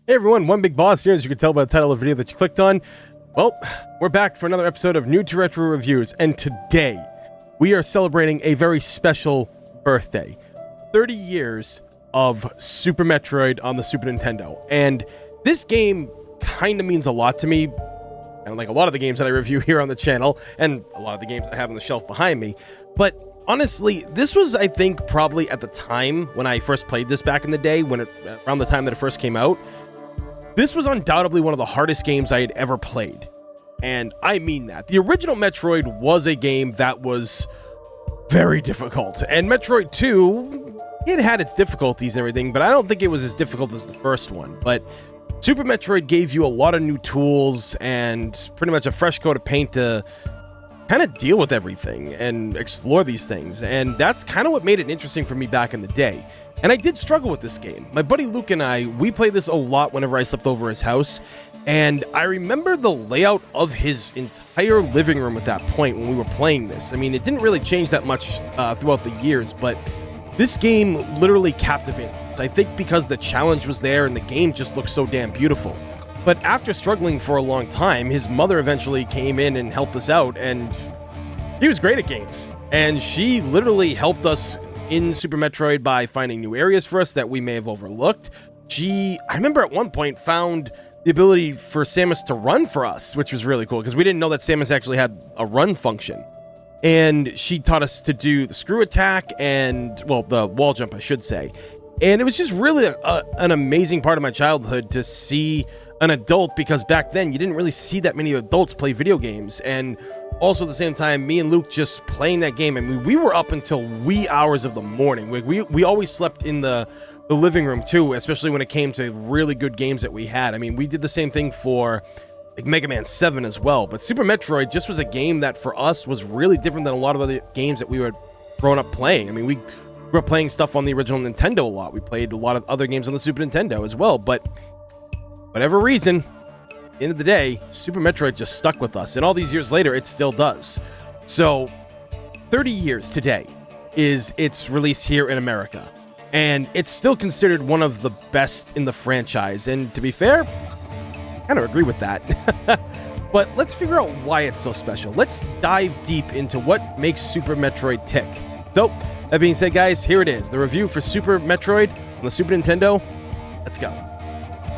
Hey everyone, One Big Boss here, as you can tell by the title of the video that you clicked on. Well, we're back for another episode of New to Retro Reviews, and today we are celebrating a very special birthday. 30 years of Super Metroid on the Super Nintendo, and this game kind of means a lot to me, and like a lot of the games that I review here on the channel, and a lot of the games I have on the shelf behind me, but honestly, this was, I think, probably at the time when I first played this back in the day, around the time that it first came out, this was undoubtedly one of the hardest games I had ever played. And I mean that. The original Metroid was a game that was very difficult. And Metroid 2, it had its difficulties and everything, but I don't think it was as difficult as the first one. But Super Metroid gave you a lot of new tools and pretty much a fresh coat of paint to kind of deal with everything and explore these things. And that's kind of what made it interesting for me back in the day. And I did struggle with this game. My buddy Luke and I, we played this a lot whenever I slept over his house. And I remember the layout of his entire living room at that point when we were playing this. I mean, it didn't really change that much throughout the years, but this game literally captivated us. I think because the challenge was there and the game just looked so damn beautiful. But after struggling for a long time, his mother eventually came in and helped us out, and she was great at games. And she literally helped us in Super Metroid by finding new areas for us that we may have overlooked. I remember at one point found the ability for Samus to run for us, which was really cool because we didn't know that Samus actually had a run function. And she taught us to do the screw attack and, well, the wall jump, I should say. And it was just really an amazing part of my childhood to see an adult, because back then you didn't really see that many adults play video games. And also at the same time, me and Luke just playing that game. I mean, we were up until wee hours of the morning. We always slept in the living room too, especially when it came to really good games that we had. I mean, we did the same thing for like Mega Man 7 as well. But Super Metroid just was a game that for us was really different than a lot of other games that we were growing up playing. I mean, we grew up playing stuff on the original Nintendo a lot. We played a lot of other games on the Super Nintendo as well. But whatever reason, at the end of the day, Super Metroid just stuck with us, and all these years later, it still does. So, 30 years today is its release here in America, and it's still considered one of the best in the franchise, and to be fair, I kind of agree with that. But let's figure out why it's so special. Let's dive deep into what makes Super Metroid tick. So, that being said, guys, here it is, the review for Super Metroid on the Super Nintendo. Let's go.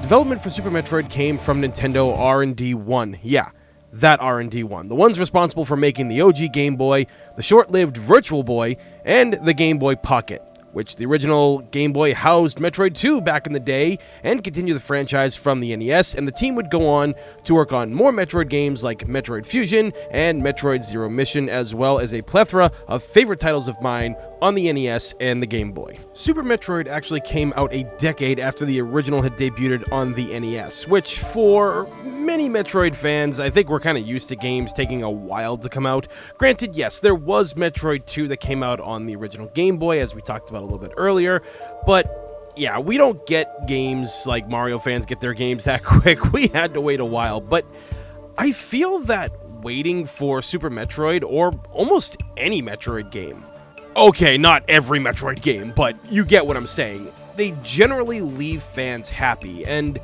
Development for Super Metroid came from Nintendo R&D 1. Yeah, that R&D 1. The ones responsible for making the OG Game Boy, the short-lived Virtual Boy, and the Game Boy Pocket, which the original Game Boy housed Metroid 2 back in the day and continued the franchise from the NES, and the team would go on to work on more Metroid games like Metroid Fusion and Metroid Zero Mission, as well as a plethora of favorite titles of mine on the NES and the Game Boy. Super Metroid actually came out a decade after the original had debuted on the NES, which for many Metroid fans, I think we're kind of used to games taking a while to come out. Granted, yes, there was Metroid 2 that came out on the original Game Boy, as we talked about a little bit earlier, but yeah, we don't get games like Mario fans get their games that quick. We had to wait a while, but I feel that waiting for Super Metroid, or almost any Metroid game, okay, not every Metroid game, but you get what I'm saying, they generally leave fans happy. And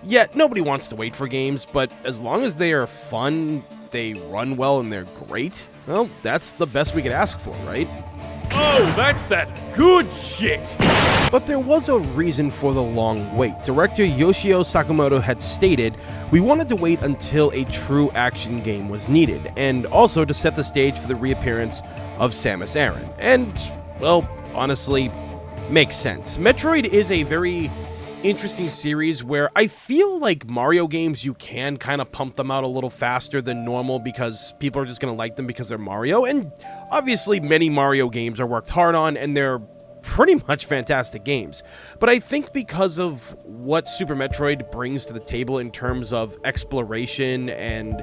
yet, nobody wants to wait for games, but as long as they are fun, they run well, and they're great, well, that's the best we could ask for, right? Oh, that's that good shit! But there was a reason for the long wait. Director Yoshio Sakamoto had stated, "We wanted to wait until a true action game was needed, and also to set the stage for the reappearance of Samus Aran." And, well, honestly, makes sense. Metroid is a very interesting series where I feel like Mario games, you can kind of pump them out a little faster than normal because people are just going to like them because they're Mario. And obviously many Mario games are worked hard on and they're pretty much fantastic games. But I think because of what Super Metroid brings to the table in terms of exploration and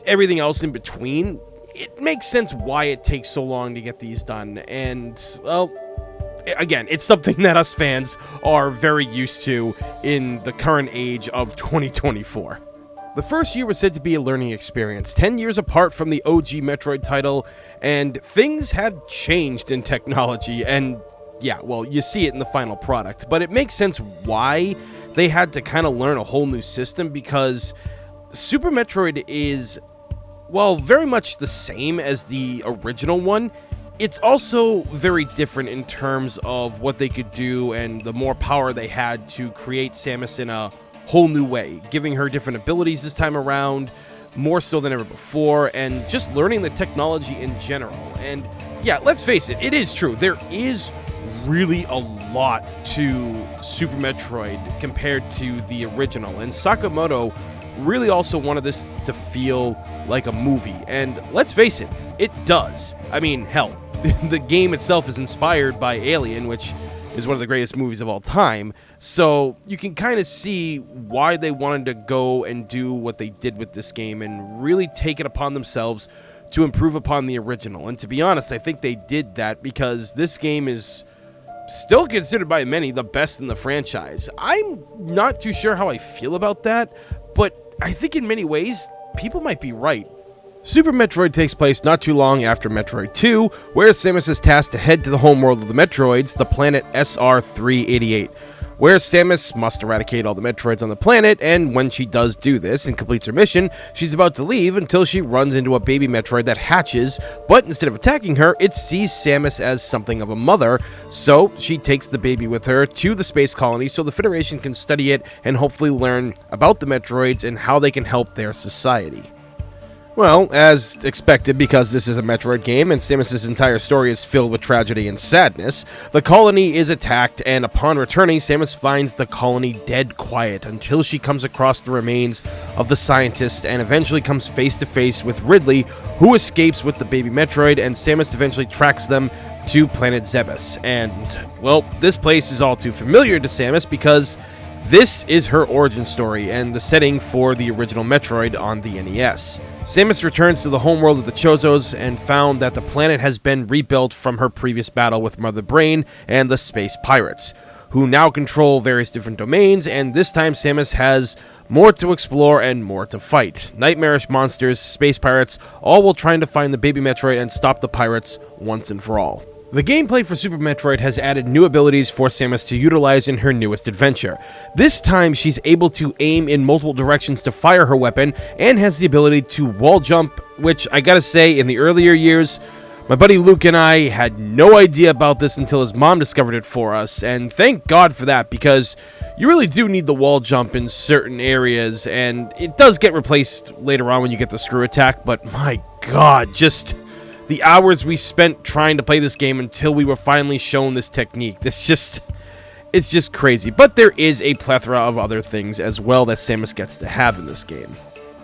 everything else in between, it makes sense why it takes so long to get these done. And, well, again, it's something that us fans are very used to in the current age of 2024. The first year was said to be a learning experience, 10 years apart from the OG Metroid title, and things had changed in technology, and yeah, well, you see it in the final product, but it makes sense why they had to kind of learn a whole new system because Super Metroid is, well, very much the same as the original one. It's also very different in terms of what they could do and the more power they had to create Samus in a whole new way, giving her different abilities this time around, more so than ever before, and just learning the technology in general. And yeah, let's face it, it is true. There is really a lot to Super Metroid compared to the original, and Sakamoto really also wanted this to feel like a movie, and let's face it, it does. I mean, hell, the game itself is inspired by Alien, which is one of the greatest movies of all time, so you can kind of see why they wanted to go and do what they did with this game and really take it upon themselves to improve upon the original. And to be honest, I think they did that because this game is still considered by many the best in the franchise. I'm not too sure how I feel about that, but I think in many ways, people might be right. Super Metroid takes place not too long after Metroid 2, where Samus is tasked to head to the homeworld of the Metroids, the planet SR-388, where Samus must eradicate all the Metroids on the planet, and when she does do this and completes her mission, she's about to leave until she runs into a baby Metroid that hatches, but instead of attacking her, it sees Samus as something of a mother, so she takes the baby with her to the space colony so the Federation can study it and hopefully learn about the Metroids and how they can help their society. Well, as expected, because this is a Metroid game and Samus' entire story is filled with tragedy and sadness, the colony is attacked, and upon returning, Samus finds the colony dead quiet until she comes across the remains of the scientist and eventually comes face to face with Ridley, who escapes with the baby Metroid, and Samus eventually tracks them to planet Zebes. And, well, this place is all too familiar to Samus because this is her origin story and the setting for the original Metroid on the NES. Samus returns to the homeworld of the Chozos and found that the planet has been rebuilt from her previous battle with Mother Brain and the Space Pirates, who now control various different domains, and this time Samus has more to explore and more to fight. Nightmarish monsters, space pirates, all while trying to find the baby Metroid and stop the pirates once and for all. The gameplay for Super Metroid has added new abilities for Samus to utilize in her newest adventure. This time, she's able to aim in multiple directions to fire her weapon, and has the ability to wall jump, which I gotta say, in the earlier years, my buddy Luke and I had no idea about this until his mom discovered it for us, and thank God for that, because you really do need the wall jump in certain areas, and it does get replaced later on when you get the screw attack, but my God, just the hours we spent trying to play this game until we were finally shown this technique. It's just crazy. But there is a plethora of other things as well that Samus gets to have in this game.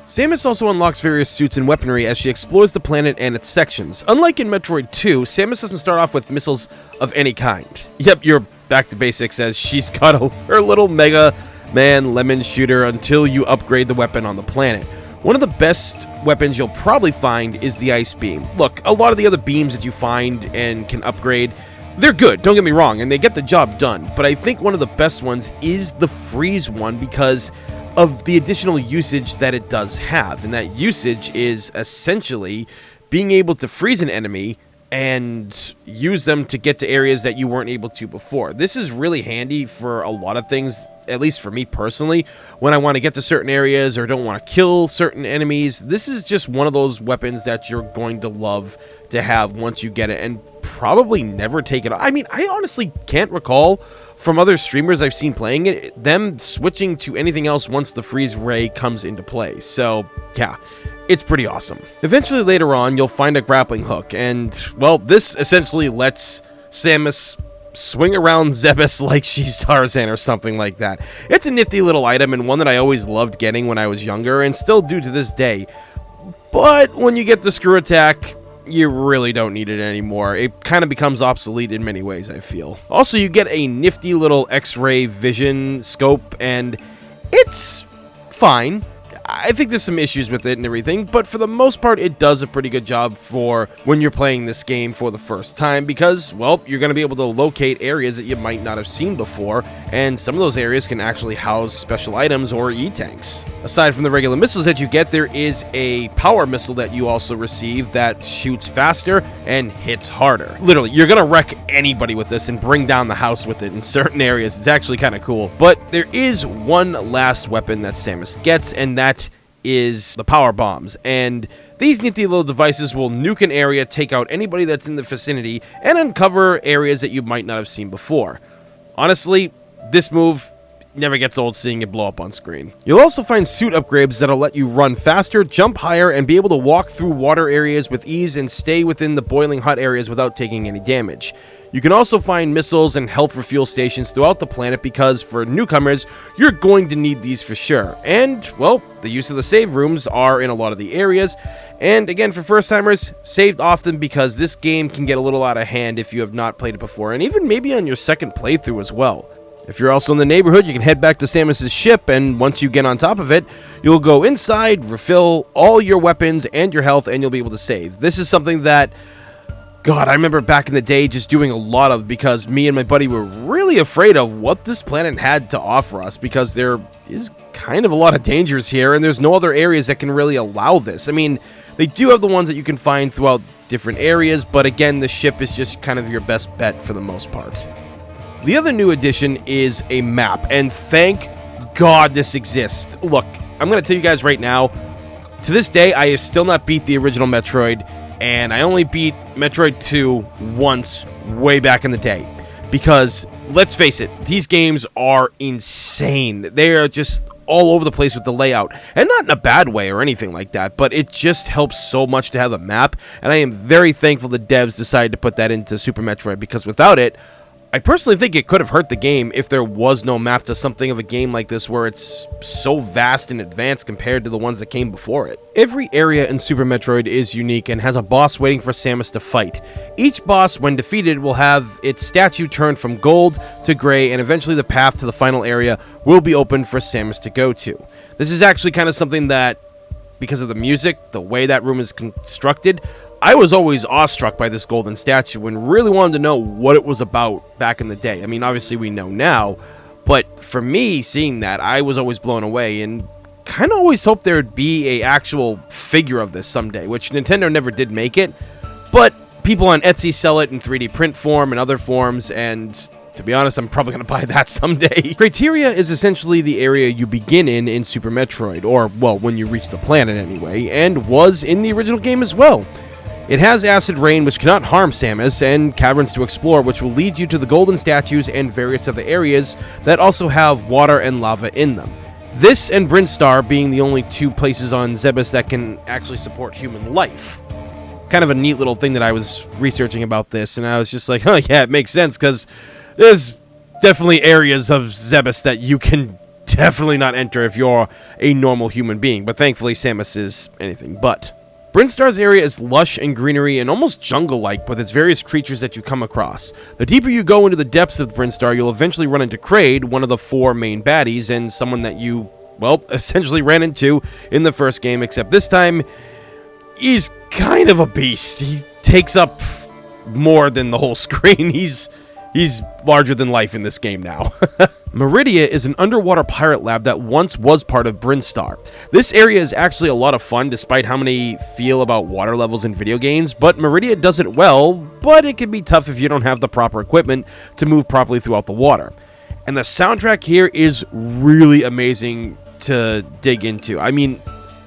Samus also unlocks various suits and weaponry as she explores the planet and its sections. Unlike in Metroid 2, Samus doesn't start off with missiles of any kind. Yep, you're back to basics as she's got her little Mega Man lemon shooter until you upgrade the weapon on the planet. One of the best weapons you'll probably find is the Ice Beam. Look, a lot of the other beams that you find and can upgrade, they're good, don't get me wrong, and they get the job done, but I think one of the best ones is the Freeze one because of the additional usage that it does have, and that usage is essentially being able to freeze an enemy and use them to get to areas that you weren't able to before. This is really handy for a lot of things, at least for me personally, when I want to get to certain areas or don't want to kill certain enemies. This is just one of those weapons that you're going to love to have once you get it and probably never take it off. I mean, I honestly can't recall from other streamers I've seen playing it, them switching to anything else once the freeze ray comes into play. So, yeah. It's pretty awesome. Eventually later on, you'll find a grappling hook, and, well, this essentially lets Samus swing around Zebes like she's Tarzan or something like that. It's a nifty little item and one that I always loved getting when I was younger and still do to this day. But when you get the screw attack, you really don't need it anymore. It kind of becomes obsolete in many ways, I feel. Also, you get a nifty little X-ray vision scope, and it's fine. I think there's some issues with it and everything, but for the most part, it does a pretty good job for when you're playing this game for the first time because, well, you're going to be able to locate areas that you might not have seen before, and some of those areas can actually house special items or E-tanks. Aside from the regular missiles that you get, there is a power missile that you also receive that shoots faster and hits harder. Literally, you're going to wreck anybody with this and bring down the house with it in certain areas. It's actually kind of cool. But there is one last weapon that Samus gets, and that is the power bombs. And these nifty little devices will nuke an area, take out anybody that's in the vicinity, and uncover areas that you might not have seen before. Honestly, this move never gets old seeing it blow up on screen. You'll also find suit upgrades that'll let you run faster, jump higher, and be able to walk through water areas with ease and stay within the boiling hot areas without taking any damage. You can also find missiles and health refuel stations throughout the planet because for newcomers, you're going to need these for sure. And, well, the use of the save rooms are in a lot of the areas. And again, for first timers, saved often because this game can get a little out of hand if you have not played it before, and even maybe on your second playthrough as well. If you're also in the neighborhood, you can head back to Samus's ship, and once you get on top of it, you'll go inside, refill all your weapons and your health, and you'll be able to save. This is something that, God, I remember back in the day just doing a lot of because me and my buddy were really afraid of what this planet had to offer us because there is kind of a lot of dangers here, and there's no other areas that can really allow this. I mean, they do have the ones that you can find throughout different areas, but again, the ship is just kind of your best bet for the most part. The other new addition is a map, and thank God this exists. Look, I'm going to tell you guys right now, to this day, I have still not beat the original Metroid, and I only beat Metroid 2 once way back in the day. Because, let's face it, these games are insane. They are just all over the place with the layout, and not in a bad way or anything like that, but it just helps so much to have a map, and I am very thankful the devs decided to put that into Super Metroid, because without it, I personally think it could have hurt the game if there was no map to something of a game like this where it's so vast and advanced compared to the ones that came before it. Every area in Super Metroid is unique and has a boss waiting for Samus to fight. Each boss, when defeated, will have its statue turned from gold to gray, and eventually the path to the final area will be open for Samus to go to. This is actually kind of something that, because of the music, the way that room is constructed, I was always awestruck by this golden statue and really wanted to know what it was about back in the day. I mean, obviously we know now, but for me, seeing that, I was always blown away and kind of always hoped there would be a actual figure of this someday, which Nintendo never did make it, but people on Etsy sell it in 3D print form and other forms, and to be honest, I'm probably going to buy that someday. Crateria is essentially the area you begin in Super Metroid, or, well, when you reach the planet anyway, and was in the original game as well. It has acid rain, which cannot harm Samus, and caverns to explore, which will lead you to the golden statues and various other areas that also have water and lava in them. This and Brinstar being the only two places on Zebes that can actually support human life. Kind of a neat little thing that I was researching about this, and I was just like, oh yeah, it makes sense, because there's definitely areas of Zebes that you can definitely not enter if you're a normal human being, but thankfully Samus is anything but. Brinstar's area is lush and greenery and almost jungle-like with its various creatures that you come across. The deeper you go into the depths of Brinstar, you'll eventually run into Kraid, one of the four main baddies, and someone that you, well, essentially ran into in the first game, except this time, he's kind of a beast. He takes up more than the whole screen. He's larger than life in this game now. Meridia is an underwater pirate lab that once was part of Brinstar. This area is actually a lot of fun despite how many feel about water levels in video games, but Meridia does it well, but it can be tough if you don't have the proper equipment to move properly throughout the water. And the soundtrack here is really amazing to dig into. I mean,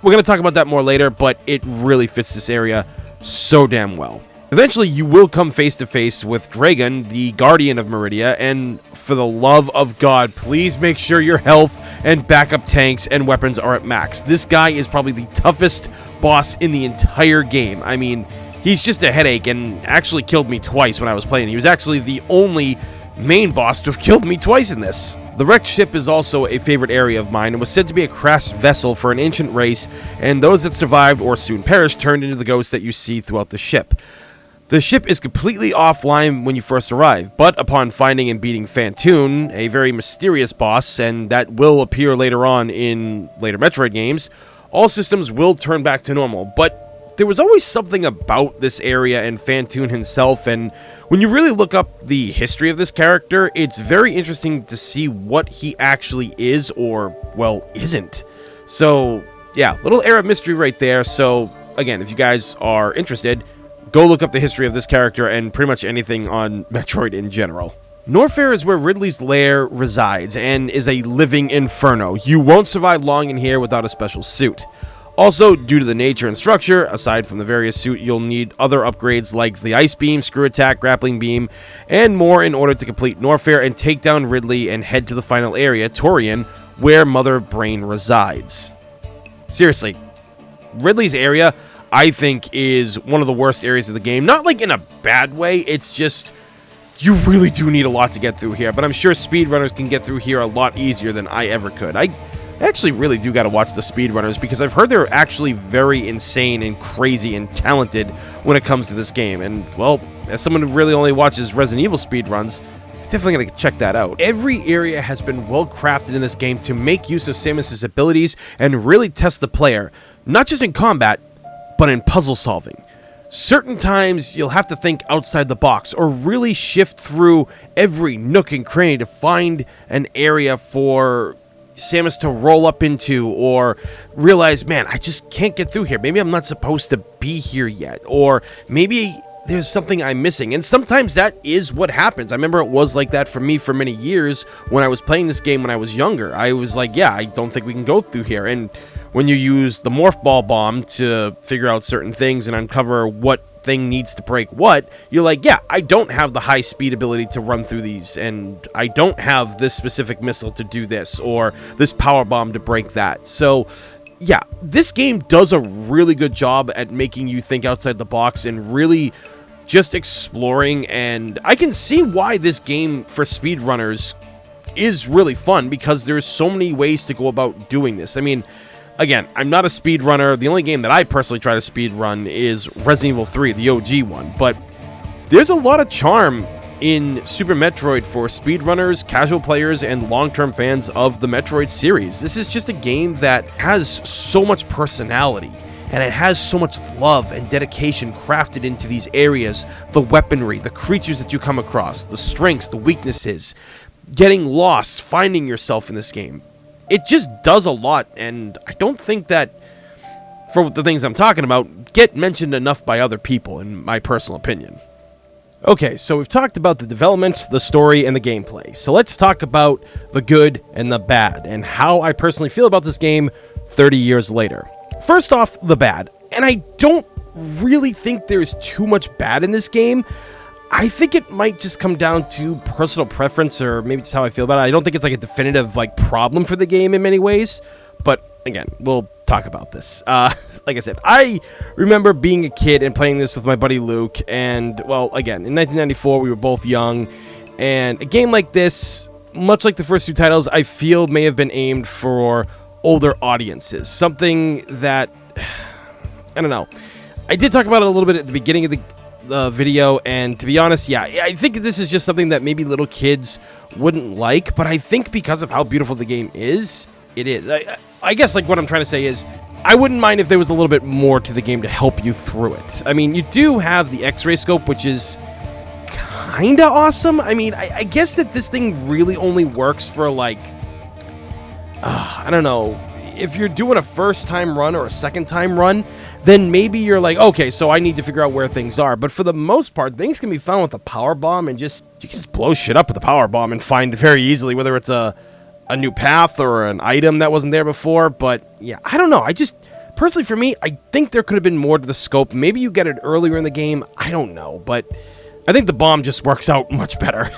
we're going to talk about that more later, but it really fits this area so damn well. Eventually, you will come face to face with Dragon, the guardian of Meridia, and for the love of God, please make sure your health and backup tanks and weapons are at max. This guy is probably the toughest boss in the entire game. I mean, he's just a headache and actually killed me twice when I was playing. He was actually the only main boss to have killed me twice in this. The wrecked ship is also a favorite area of mine and was said to be a crashed vessel for an ancient race, and those that survived or soon perished turned into the ghosts that you see throughout the ship. The ship is completely offline when you first arrive, but upon finding and beating Phantoon, a very mysterious boss, and that will appear later on in later Metroid games, all systems will turn back to normal. But there was always something about this area and Phantoon himself, and when you really look up the history of this character, it's very interesting to see what he actually is or, well, isn't. So, yeah, little air of mystery right there. So, again, if you guys are interested, go look up the history of this character and pretty much anything on Metroid in general. Norfair is where Ridley's lair resides and is a living inferno. You won't survive long in here without a special suit. Also, due to the nature and structure, aside from the various suit, you'll need other upgrades like the Ice Beam, Screw Attack, Grappling Beam, and more in order to complete Norfair and take down Ridley and head to the final area, Torian, where Mother Brain resides. Seriously, Ridley's area, I think, is one of the worst areas of the game. Not like in a bad way, it's just you really do need a lot to get through here, but I'm sure speedrunners can get through here a lot easier than I ever could. I actually really do got to watch the speedrunners because I've heard they're actually very insane and crazy and talented when it comes to this game. And, well, as someone who really only watches Resident Evil speedruns, definitely going to check that out. Every area has been well crafted in this game to make use of Samus's abilities and really test the player, not just in combat, but in puzzle solving. Certain times you'll have to think outside the box or really shift through every nook and cranny to find an area for Samus to roll up into, or realize, man, I just can't get through here. Maybe I'm not supposed to be here yet, or maybe there's something I'm missing. And sometimes that is what happens. I remember it was like that for me for many years when I was playing this game when I was younger. I was like, yeah, I don't think we can go through here. And when you use the Morph Ball Bomb to figure out certain things and uncover what thing needs to break what, you're like, yeah, I don't have the high speed ability to run through these, and I don't have this specific missile to do this, or this power bomb to break that. So yeah, this game does a really good job at making you think outside the box and really just exploring, and I can see why this game for speedrunners is really fun, because there's so many ways to go about doing this. I mean, again, I'm not a speedrunner. The only game that I personally try to speedrun is Resident Evil 3, the OG one. But there's a lot of charm in Super Metroid for speedrunners, casual players, and long-term fans of the Metroid series. This is just a game that has so much personality, and it has so much love and dedication crafted into these areas. The weaponry, the creatures that you come across, the strengths, the weaknesses, getting lost, finding yourself in this game. It just does a lot, and I don't think that, for the things I'm talking about, get mentioned enough by other people, in my personal opinion. Okay, so we've talked about the development, the story, and the gameplay. So let's talk about the good and the bad, and how I personally feel about this game 30 years later. First off, the bad. And I don't really think there's too much bad in this game. I think it might just come down to personal preference, or maybe just how I feel about it. I don't think it's like a definitive problem for the game in many ways, but again, we'll talk about this. Like I said, I remember being a kid and playing this with my buddy Luke, and, well, again, in 1994, we were both young, and a game like this, much like the first two titles, I feel may have been aimed for older audiences. Something that, I don't know. I did talk about it a little bit at the beginning of the video, and to be honest, yeah, I think this is just something that maybe little kids wouldn't like, but I think because of how beautiful the game is, it is. I guess what I'm trying to say is, I wouldn't mind if there was a little bit more to the game to help you through it. I mean, you do have the X-ray scope, which is kinda awesome. I mean, I guess that this thing really only works for I don't know, if you're doing a first time run or a second time run, then maybe you're like, okay, so I need to figure out where things are. But for the most part, things can be found with a power bomb, and you can just blow shit up with a power bomb and find very easily whether it's a new path or an item that wasn't there before. But yeah, I don't know. I just, personally for me, I think there could have been more to the scope. Maybe you get it earlier in the game. I don't know. But I think the bomb just works out much better.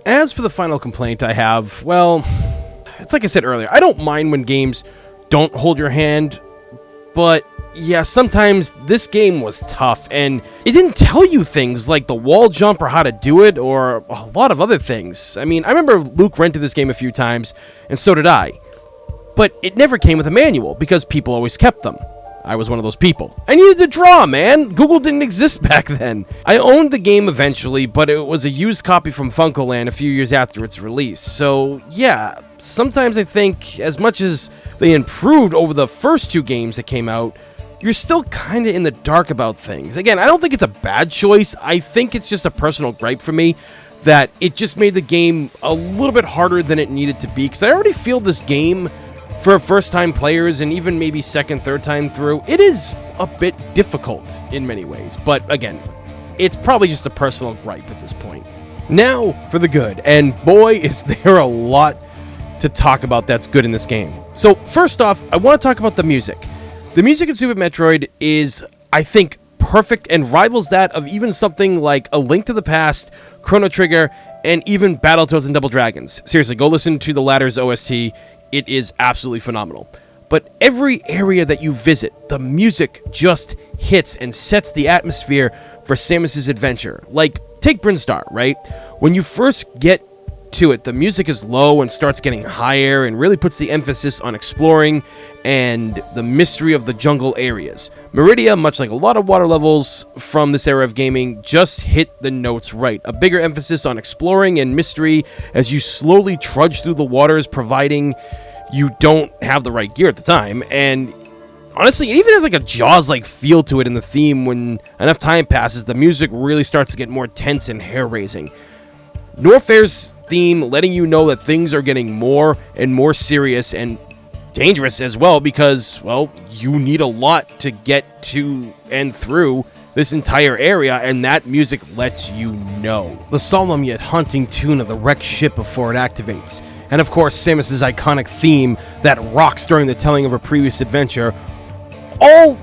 As for the final complaint I have, well, it's like I said earlier, I don't mind when games don't hold your hand, but yeah, sometimes this game was tough, and it didn't tell you things like the wall jump or how to do it, or a lot of other things. I mean, I remember Luke rented this game a few times, and so did I, but it never came with a manual, because people always kept them. I was one of those people. I needed to draw, man. Google didn't exist back then. I owned the game eventually, but it was a used copy from Funkoland a few years after its release. So, yeah, sometimes I think as much as they improved over the first 2 games that came out, you're still kind of in the dark about things. Again, I don't think it's a bad choice. I think it's just a personal gripe for me that it just made the game a little bit harder than it needed to be, because I already feel this game for first-time players and even maybe second, third time through, it is a bit difficult in many ways. But again, it's probably just a personal gripe at this point. Now for the good, and boy, is there a lot to talk about that's good in this game. So first off, I want to talk about the music. The music in Super Metroid is, I think, perfect and rivals that of even something like A Link to the Past, Chrono Trigger, and even Battletoads and Double Dragons. Seriously, go listen to the latter's OST. It is absolutely phenomenal. But every area that you visit, the music just hits and sets the atmosphere for Samus's adventure. Like, take Brinstar, right? When you first get to it, the music is low and starts getting higher and really puts the emphasis on exploring and the mystery of the jungle areas. Meridia, much like a lot of water levels from this era of gaming, just hit the notes right. A bigger emphasis on exploring and mystery as you slowly trudge through the waters, providing you don't have the right gear at the time. And honestly, it even has like a Jaws-like feel to it in the theme. When enough time passes, the music really starts to get more tense and hair-raising. Norfair's theme letting you know that things are getting more and more serious and dangerous as well, because, well, you need a lot to get to and through this entire area, and that music lets you know. The solemn yet haunting tune of the wrecked ship before it activates, and of course Samus's iconic theme that rocks during the telling of her previous adventure. All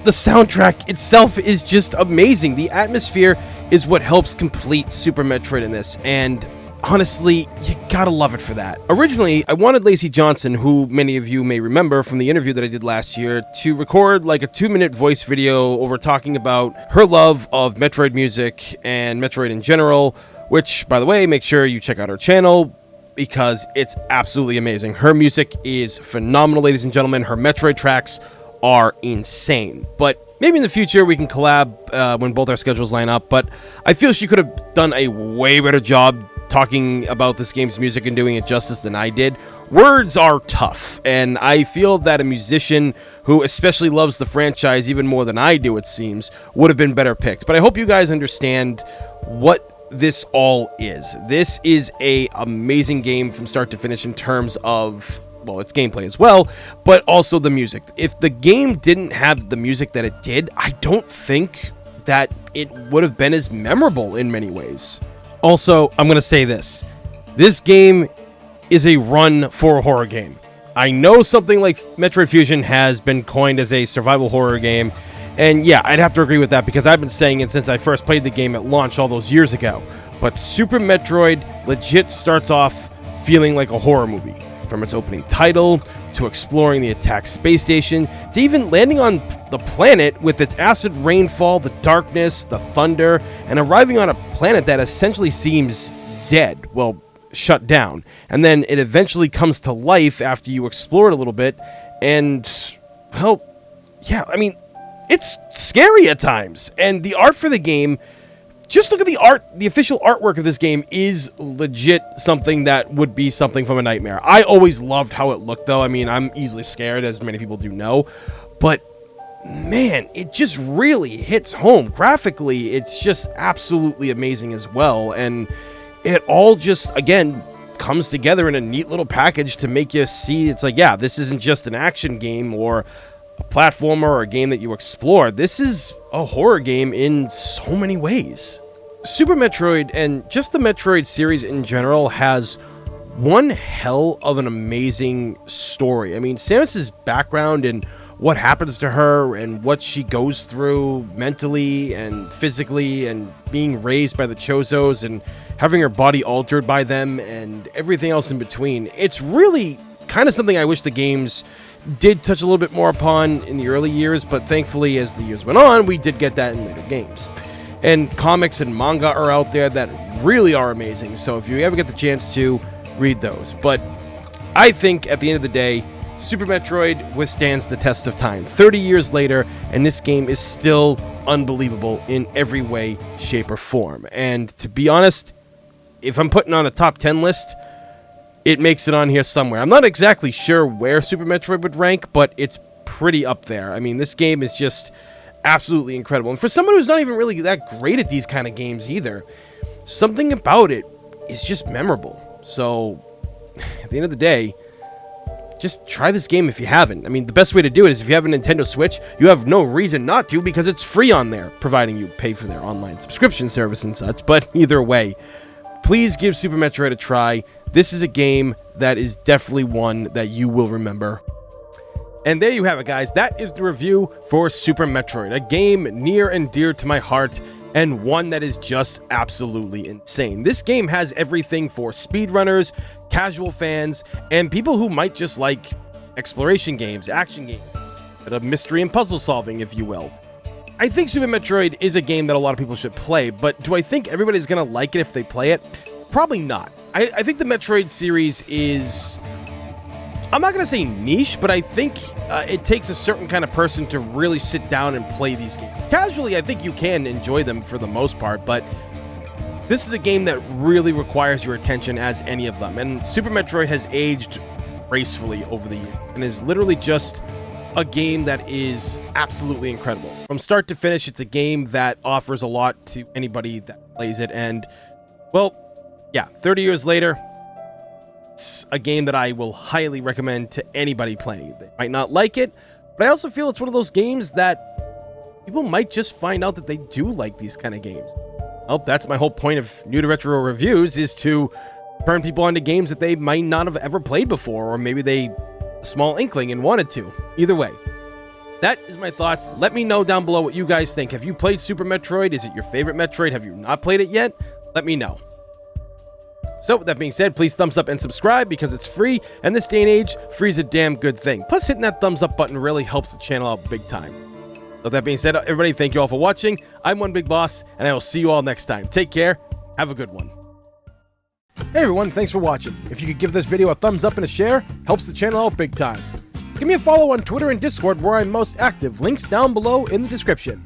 the soundtrack itself is just amazing. The atmosphere is what helps complete Super Metroid in this, and honestly, you gotta love it for that. Originally, I wanted Lacey Johnson, who many of you may remember from the interview that I did last year, to record like a 2-minute voice video over talking about her love of Metroid music and Metroid in general, which, by the way, make sure you check out her channel because it's absolutely amazing. Her music is phenomenal, ladies and gentlemen. Her Metroid tracks are insane. But maybe in the future we can collab when both our schedules line up, but I feel she could have done a way better job talking about this game's music and doing it justice than I did. Words are tough, and I feel that a musician who especially loves the franchise even more than I do, it seems, would have been better picked. But I hope you guys understand what this all is. This is a amazing game from start to finish in terms of, well, it's gameplay as well, but also the music. If the game didn't have the music that it did, I don't think that it would have been as memorable in many ways. Also, I'm going to say this. This game is a run for a horror game. I know something like Metroid Fusion has been coined as a survival horror game, and yeah, I'd have to agree with that because I've been saying it since I first played the game at launch all those years ago. But Super Metroid legit starts off feeling like a horror movie. From its opening title, to exploring the attack space station, to even landing on the planet with its acid rainfall, the darkness, the thunder, and arriving on a planet that essentially seems dead, well, shut down. And then it eventually comes to life after you explore it a little bit, and, well, yeah, I mean, it's scary at times. And the art for the game, just look at the art. The official artwork of this game is legit something that would be something from a nightmare. I always loved how it looked, though. I mean, I'm easily scared, as many people do know. But, man, it just really hits home. Graphically, it's just absolutely amazing as well. And it all just, again, comes together in a neat little package to make you see, it's like, yeah, this isn't just an action game or a platformer or a game that you explore. This is a horror game in so many ways. Super Metroid, and just the Metroid series in general, has one hell of an amazing story. I mean, Samus's background and what happens to her and what she goes through mentally and physically, and being raised by the Chozos and having her body altered by them and everything else in between. It's really kind of something I wish the games did touch a little bit more upon in the early years, but thankfully as the years went on, we did get that in later games. And comics and manga are out there that really are amazing, so if you ever get the chance to, read those. But I think at the end of the day, Super Metroid withstands the test of time. 30 years later, and this game is still unbelievable in every way, shape, or form. And to be honest, if I'm putting on a top 10 list, it makes it on here somewhere. I'm not exactly sure where Super Metroid would rank, but it's pretty up there. I mean, this game is just absolutely incredible. And for someone who's not even really that great at these kind of games either, something about it is just memorable. So, at the end of the day, just try this game if you haven't. I mean, the best way to do it is if you have a Nintendo Switch, you have no reason not to because it's free on there, providing you pay for their online subscription service and such. But either way, please give Super Metroid a try. This is a game that is definitely one that you will remember. And there you have it, guys. That is the review for Super Metroid, a game near and dear to my heart, and one that is just absolutely insane. This game has everything for speedrunners, casual fans, and people who might just like exploration games, action games, a mystery and puzzle solving, if you will. I think Super Metroid is a game that a lot of people should play, but do I think everybody's going to like it if they play it? Probably not. I think the Metroid series is... I'm not going to say niche, but I think it takes a certain kind of person to really sit down and play these games. Casually, I think you can enjoy them for the most part, but this is a game that really requires your attention as any of them. And Super Metroid has aged gracefully over the years and is literally just a game that is absolutely incredible. From start to finish, it's a game that offers a lot to anybody that plays it. And, well, yeah, 30 years later, it's a game that I will highly recommend to anybody playing. They might not like it, but I also feel it's one of those games that people might just find out that they do like these kind of games. Well, that's my whole point of New to Retro Reviews, is to turn people onto games that they might not have ever played before, or maybe they a small inkling and wanted to. Either way, that is my thoughts. Let me know down below what you guys think. Have you played Super Metroid? Is it your favorite Metroid? Have you not played it yet? Let me know. So, with that being said, please thumbs up and subscribe because it's free, and this day and age, free is a damn good thing. Plus, hitting that thumbs up button really helps the channel out big time. So, with that being said, everybody, thank you all for watching. I'm One Big Boss, and I will see you all next time. Take care. Have a good one. Hey everyone, thanks for watching. If you could give this video a thumbs up and a share, helps the channel out big time. Give me a follow on Twitter and Discord where I'm most active. Links down below in the description.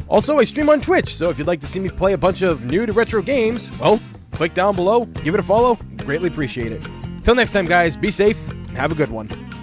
Also, I stream on Twitch, so if you'd like to see me play a bunch of new to retro games, well, click down below, give it a follow, greatly appreciate it. Till next time, guys, be safe, and have a good one.